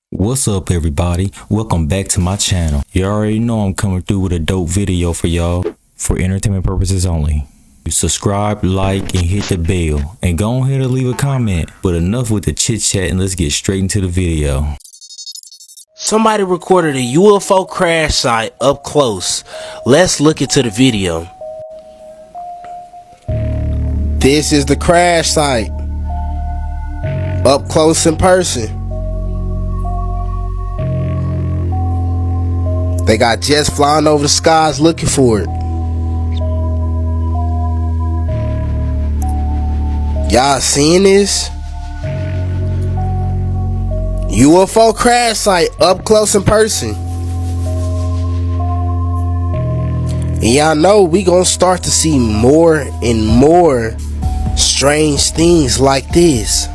What's up everybody, welcome back to my channel. You already know I'm coming through with a dope video for y'all, for entertainment purposes only. Subscribe, like, and hit the bell, and go ahead and leave a comment. But enough with the chit chat and let's get straight into the video. Somebody recorded a UFO crash site up close. Let's look into the video. This is the crash site, up close in person. They got jets flying over the skies looking for it. Y'all seeing this? UFO crash site up close in person. And y'all know we gonna start to see more and more strange things like this.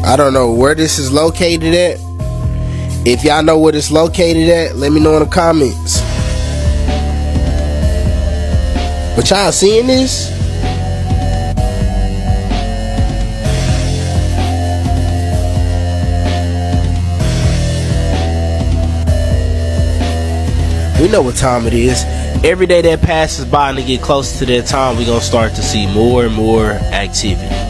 I don't know where this is located at. If y'all know where it's located at, let me know in the comments. But y'all seeing this? We know what time it is. Every day that passes by and to get closer to that time, we're gonna start to see more and more activity.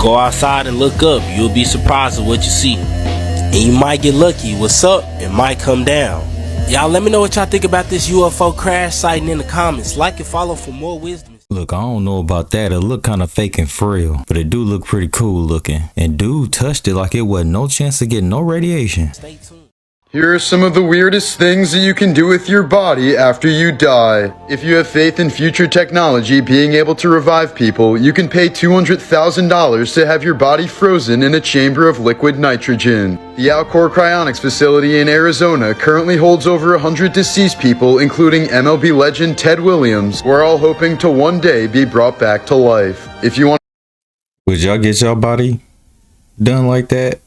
Go outside and look up. You'll be surprised at what you see. And you might get lucky. What's up? It might come down. Y'all let me know what y'all think about this UFO crash site in the comments. Like and follow for more wisdom. Look, I don't know about that, it look kind of fake and frail, but it do look pretty cool looking. And dude touched it like it wasn't no chance to get no radiation. Stay tuned. Here are some of the weirdest things that you can do with your body after you die. If you have faith in future technology being able to revive people, you can pay $200,000 to have your body frozen in a chamber of liquid nitrogen. The Alcor Cryonics facility in Arizona currently holds over 100 deceased people, including MLB legend Ted Williams. We're all hoping to one day be brought back to life. If you want Would y'all get y'all body done like that?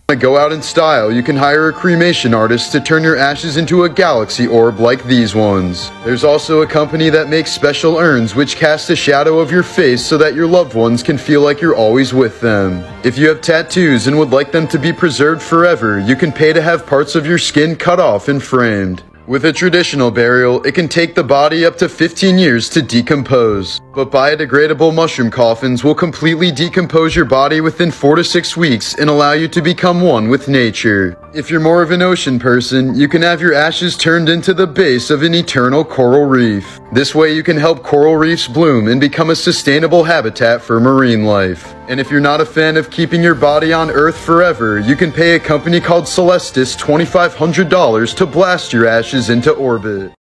to go out in style, you can hire a cremation artist to turn your ashes into a galaxy orb like these ones. There's also a company that makes special urns which cast a shadow of your face so that your loved ones can feel like you're always with them. If you have tattoos and would like them to be preserved forever, you can pay to have parts of your skin cut off and framed. With a traditional burial, it can take the body up to 15 years to decompose. But biodegradable mushroom coffins will completely decompose your body within 4 to 6 weeks and allow you to become one with nature. If you're more of an ocean person, you can have your ashes turned into the base of an eternal coral reef. This way you can help coral reefs bloom and become a sustainable habitat for marine life. And if you're not a fan of keeping your body on Earth forever, you can pay a company called Celestis $2,500 to blast your ashes into orbit.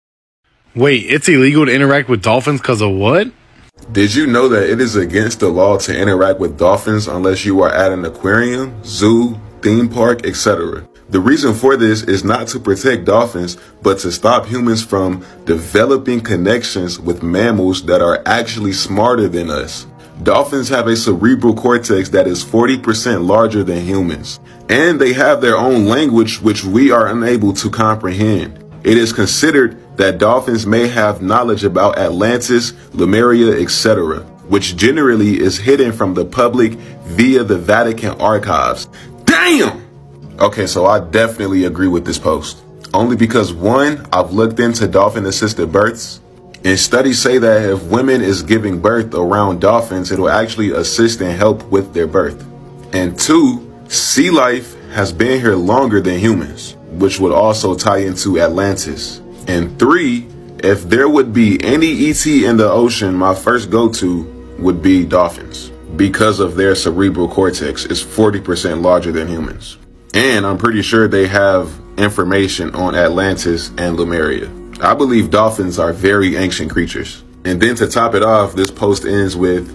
Wait, it's illegal to interact with dolphins because of what? Did you know that it is against the law to interact with dolphins unless you are at an aquarium, zoo, theme park, etc.? The reason for this is not to protect dolphins, but to stop humans from developing connections with mammals that are actually smarter than us. Dolphins have a cerebral cortex that is 40% larger than humans, and they have their own language which we are unable to comprehend. It is considered that dolphins may have knowledge about Atlantis, Lemuria, etc., which generally is hidden from the public via the Vatican archives. Damn! Okay, so I definitely agree with this post. Only because, one, I've looked into dolphin-assisted births, and studies say that if women is giving birth around dolphins, it will actually assist and help with their birth. And two, sea life has been here longer than humans, which would also tie into Atlantis. And three, if there would be any ET in the ocean, my first go-to would be dolphins, because of their cerebral cortex is 40% larger than humans. And I'm pretty sure they have information on Atlantis and Lemuria. I believe dolphins are very ancient creatures. And then to top it off, this post ends with,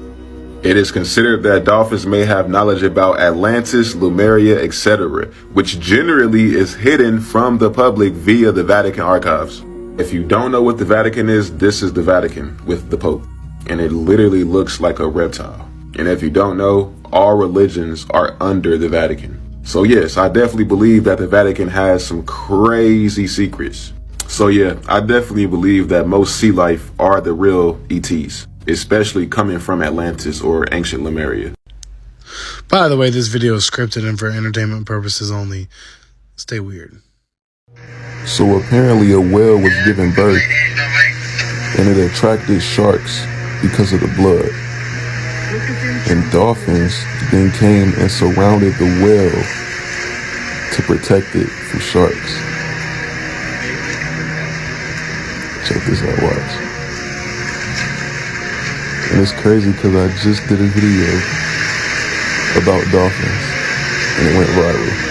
it is considered that dolphins may have knowledge about Atlantis, Lemuria, etc., which generally is hidden from the public via the Vatican archives. If you don't know what the Vatican is, this is the Vatican with the Pope. And it literally looks like a reptile. And if you don't know, all religions are under the Vatican. So yes, I definitely believe that the Vatican has some crazy secrets. So yeah, I definitely believe that most sea life are the real ETs. especially coming from Atlantis or ancient Lemuria. By the way, this video is scripted and for entertainment purposes only. Stay weird. So apparently a whale was giving birth and it attracted sharks because of the blood. And dolphins then came and surrounded the whale to protect it from sharks. Check this out, watch. And it's crazy because I just did a video about dolphins and it went viral.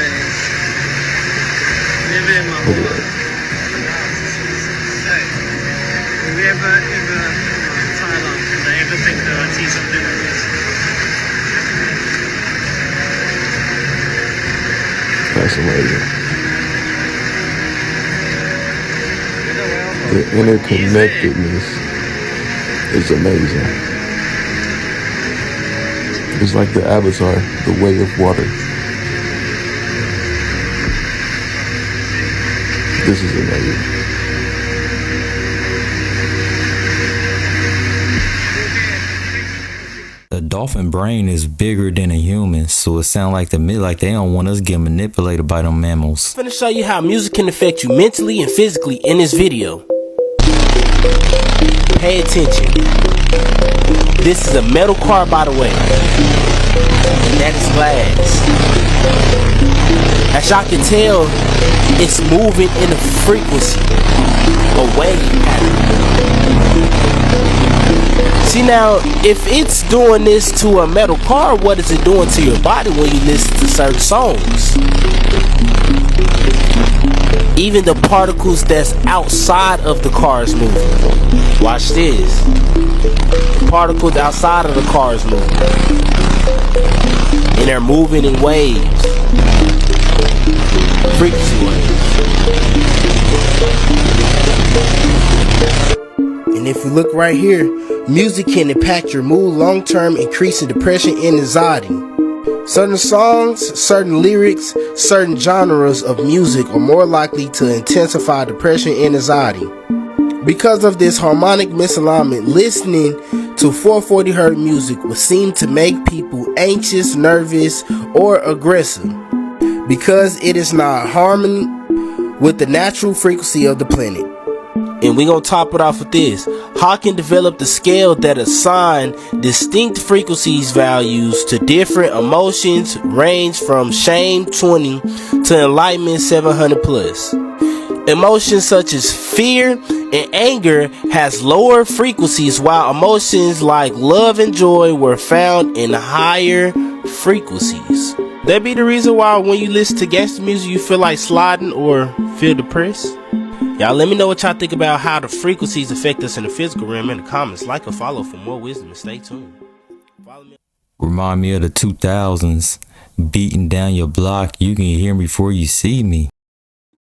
Look at that. That's amazing. The interconnectedness is amazing. It's like the Avatar, the way of water. This is amazing. The dolphin brain is bigger than a human, so it sounds like they don't want us get manipulated by them mammals. I'm finna show you how music can affect you mentally and physically in this video. Pay attention. This is a metal car, by the way. And that is glass. As y'all can tell, it's moving in a frequency, a wave pattern. See now, if it's doing this to a metal car, what is it doing to your body when you listen to certain songs? Even the particles that's outside of the car is moving. Watch this. The particles outside of the car is moving. And they're moving in waves. Frequency waves. And if you look right here, music can impact your mood long-term, increasing depression and anxiety. Certain songs, certain lyrics, certain genres of music are more likely to intensify depression and anxiety. Because of this harmonic misalignment, listening to 440 Hz music would seem to make people anxious, nervous, or aggressive, because it is not harmony with the natural frequency of the planet. And we're going to top it off with this. Hawking developed a scale that assign distinct frequencies values to different emotions, range from shame 20 to enlightenment 700 plus. Emotions such as fear and anger has lower frequencies, while emotions like love and joy were found in higher frequencies. That be the reason why when you listen to gangster music you feel like sliding or feel depressed? Y'all let me know what y'all think about how the frequencies affect us in the physical realm in the comments. Like or follow for more wisdom and stay tuned. Follow me. Remind me of the 2000s, beating down your block. You can hear me before you see me.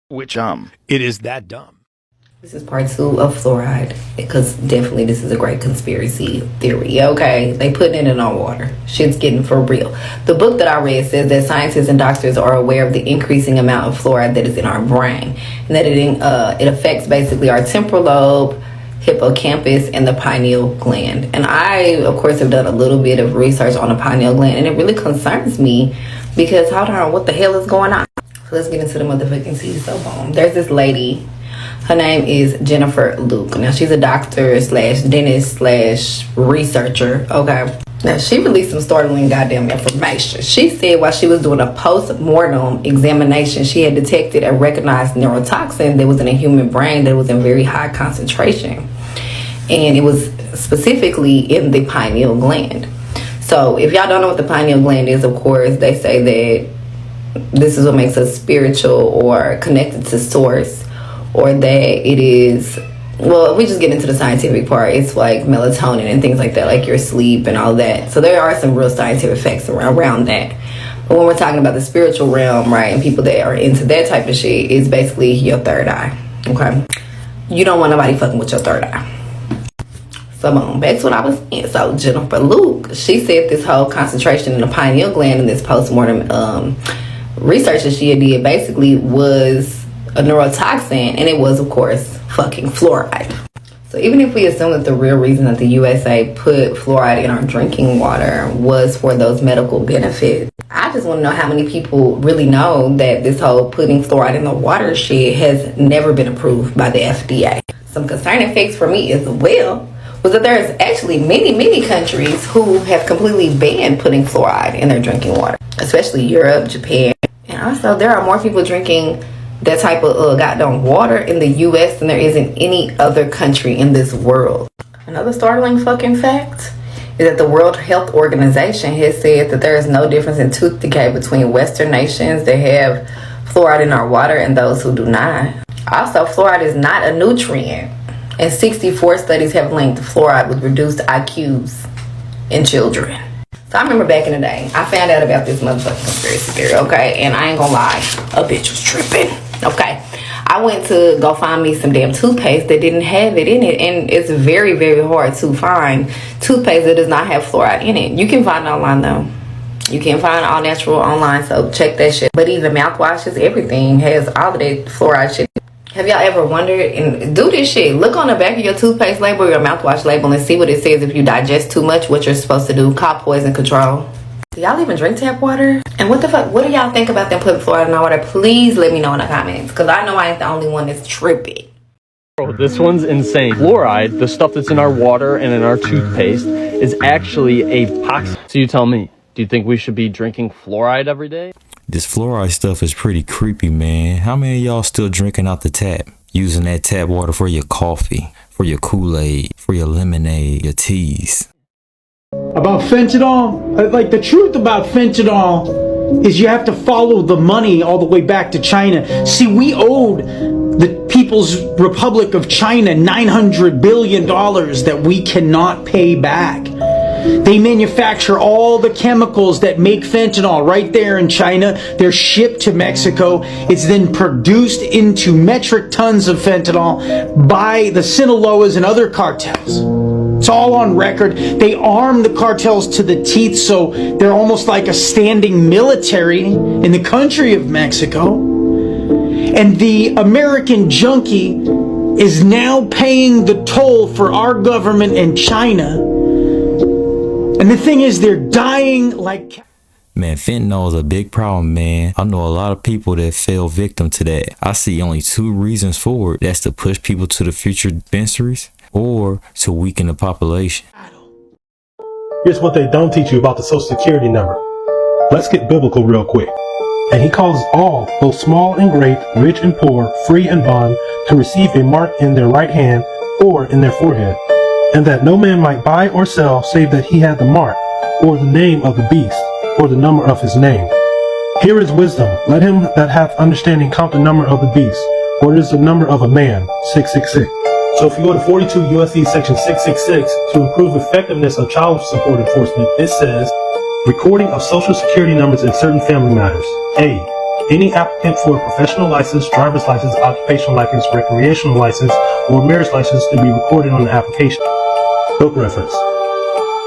Which it is that dumb. This is part 2 of fluoride, because definitely this is a great conspiracy theory. Okay, they putting it in our water. Shit's getting for real. The book that I read says that scientists and doctors are aware of the increasing amount of fluoride that is in our brain, and that it affects basically our temporal lobe, hippocampus, and the pineal gland. And I, of course, have done a little bit of research on the pineal gland, and it really concerns me because hold on, what the hell is going on? So let's get into the motherfucking tea. So boom, there's this lady. Her name is Jennifer Luke. Now, she's a doctor slash dentist slash researcher. Okay. Now, she released some startling goddamn information. She said while she was doing a post-mortem examination, she had detected a recognized neurotoxin that was in a human brain that was in very high concentration. And it was specifically in the pineal gland. So, if y'all don't know what the pineal gland is, of course, they say that this is what makes us spiritual or connected to source. Or that it is, well, if we just get into the scientific part, it's like melatonin and things like that, like your sleep and all that. So there are some real scientific facts around that. But when we're talking about the spiritual realm, right, and people that are into that type of shit, it's basically your third eye, okay? You don't want nobody fucking with your third eye. So boom, back to what I was saying. So Jennifer Luke, she said this whole concentration in the pineal gland in this post-mortem research that she did basically was a neurotoxin, and it was, of course, fucking fluoride. So even if we assume that the real reason that the USA put fluoride in our drinking water was for those medical benefits, I just want to know how many people really know that this whole putting fluoride in the water shit has never been approved by the FDA. Some concerning facts for me as well was that there is actually many countries who have completely banned putting fluoride in their drinking water, especially Europe, Japan. And also there are more people drinking that type of goddamn water in the US than there is in any other country in this world. Another startling fucking fact is that the World Health Organization has said that there is no difference in tooth decay between Western nations that have fluoride in our water and those who do not. Also, fluoride is not a nutrient, and 64 studies have linked fluoride with reduced IQs in children. So I remember back in the day, I found out about this motherfucking conspiracy theory, okay? And I ain't gonna lie, a bitch was tripping, okay? I went to go find me some damn toothpaste that didn't have it in it. And it's very, very hard to find toothpaste that does not have fluoride in it. You can find it online though. You can find all natural online, so check that shit. But even mouthwashes, everything has all of that fluoride shit. Have y'all ever wondered, and do this shit, look on the back of your toothpaste label or your mouthwash label and see what it says if you digest too much, what you're supposed to do. Call poison control. Do y'all even drink tap water? And what the fuck, what do y'all think about them putting fluoride in our water? Please let me know in the comments, because I know I ain't the only one that's tripping. Bro, this one's insane. Fluoride, the stuff that's in our water and in our toothpaste, is actually a toxin. So you tell me, do you think we should be drinking fluoride every day? This fluoride stuff is pretty creepy, man. How many of y'all still drinking out the tap? Using that tap water for your coffee, for your Kool-Aid, for your lemonade, your teas. About fentanyl, like the truth about fentanyl is you have to follow the money all the way back to China. See, we owed the People's Republic of China $900 billion that we cannot pay back. They manufacture all the chemicals that make fentanyl right there in China. They're shipped to Mexico. It's then produced into metric tons of fentanyl by the Sinaloas and other cartels. It's all on record. They arm the cartels to the teeth, so they're almost like a standing military in the country of Mexico. And the American junkie is now paying the toll for our government in China. And the thing is, they're dying like... Man, fentanyl is a big problem, man. I know a lot of people that fell victim to that. I see only two reasons for it. That's to push people to the future dispensaries or to weaken the population. Here's what they don't teach you about the Social Security number. Let's get biblical real quick. And he calls all, both small and great, rich and poor, free and bond, to receive a mark in their right hand or in their forehead, and that no man might buy or sell save that he had the mark, or the name of the beast, or the number of his name. Here is wisdom. Let him that hath understanding count the number of the beast, for it is the number of a man, 666. So if you go to 42 U.S.C. section 666, to improve effectiveness of child support enforcement, it says, recording of social security numbers in certain family matters. A. Any applicant for a professional license, driver's license, occupational license, recreational license, or marriage license to be recorded on the application. Book reference.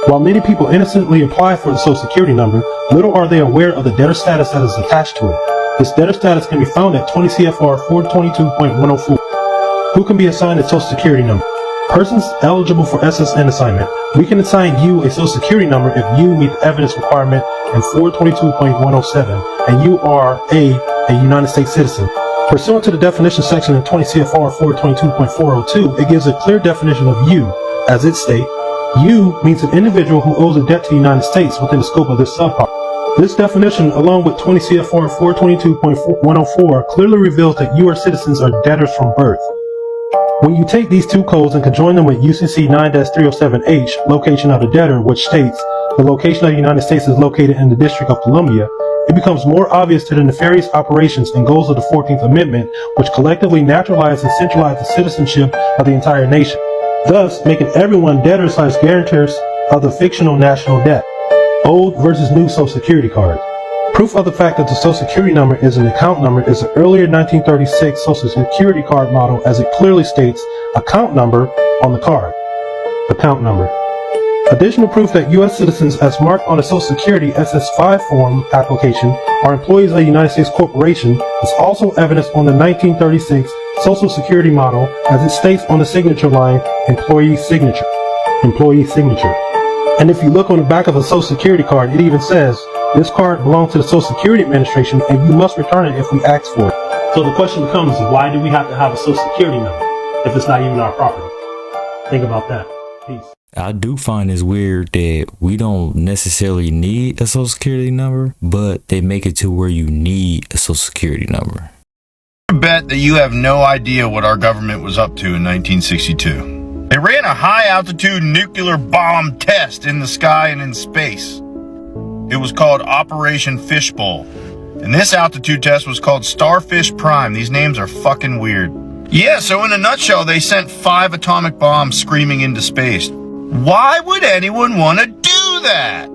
While many people innocently apply for the Social Security number, little are they aware of the debtor status that is attached to it. This debtor status can be found at 20 CFR 422.104. Who can be assigned a Social Security number? Persons eligible for SSN assignment. We can assign you a Social Security number if you meet the evidence requirement in 422.107 and you are a United States citizen. Pursuant to the definition section in 20 CFR 422.402, it gives a clear definition of you, as it states, you means an individual who owes a debt to the United States within the scope of this subpart. This definition, along with 20 CFR 422.104, clearly reveals that you are citizens or debtors from birth. When you take these two codes and conjoin them with UCC 9-307H, location of the debtor, which states the location of the United States is located in the District of Columbia, it becomes more obvious to the nefarious operations and goals of the 14th Amendment, which collectively naturalize and centralize the citizenship of the entire nation, thus making everyone debtors/guarantors of the fictional national debt. Old versus new Social Security cards. Proof of the fact that the Social Security number is an account number is the earlier 1936 Social Security card model, as it clearly states account number on the card. Account number. Additional proof that U.S. citizens, as marked on a Social Security SS5 form application, are employees of a United States corporation is also evidenced on the 1936 Social Security model, as it states on the signature line, employee signature. Employee signature. And if you look on the back of a Social Security card, it even says, this card belongs to the Social Security Administration and you must return it if we ask for it. So the question becomes, why do we have to have a Social Security number if it's not even our property? Think about that. Peace. I do find it's weird that we don't necessarily need a social security number, but they make it to where you need a social security number. I bet that you have no idea what our government was up to in 1962. They ran a high-altitude nuclear bomb test in the sky and in space. It was called Operation Fishbowl. And this altitude test was called Starfish Prime. These names are fucking weird. Yeah, so in a nutshell, they sent 5 atomic bombs screaming into space. Why would anyone want to do that?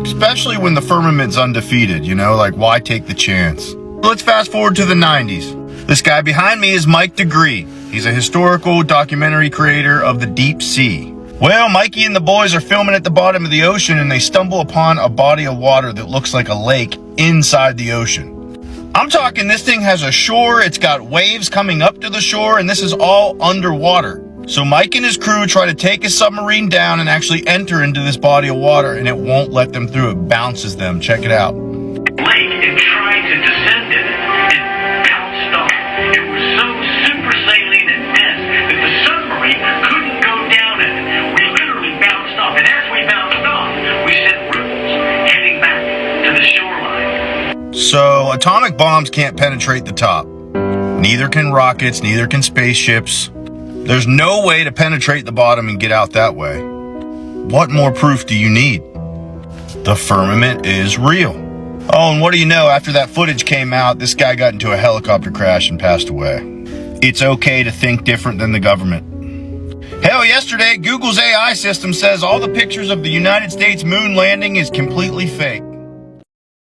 Especially when the firmament's undefeated, you know, like why take the chance? Let's fast forward to the 90s. This guy behind me is Mike Degree. He's a historical documentary creator of the deep sea. Well, Mikey and the boys are filming at the bottom of the ocean and they stumble upon a body of water that looks like a lake inside the ocean. I'm talking this thing has a shore, it's got waves coming up to the shore, and this is all underwater. So Mike and his crew try to take his submarine down and actually enter into this body of water, and it won't let them through. It bounces them. Check it out. Lake and tried to descend in it and bounced off. It was so super saline and dense that the submarine couldn't go down in it. We literally bounced off, and as we bounced off, we sent ripples heading back to the shoreline. So atomic bombs can't penetrate the top. Neither can rockets, neither can spaceships. There's no way to penetrate the bottom and get out that way. What more proof do you need? The firmament is real. Oh, and what do you know? After that footage came out, this guy got into a helicopter crash and passed away. It's okay to think different than the government. Hell, yesterday, Google's AI system says all the pictures of the United States moon landing is completely fake.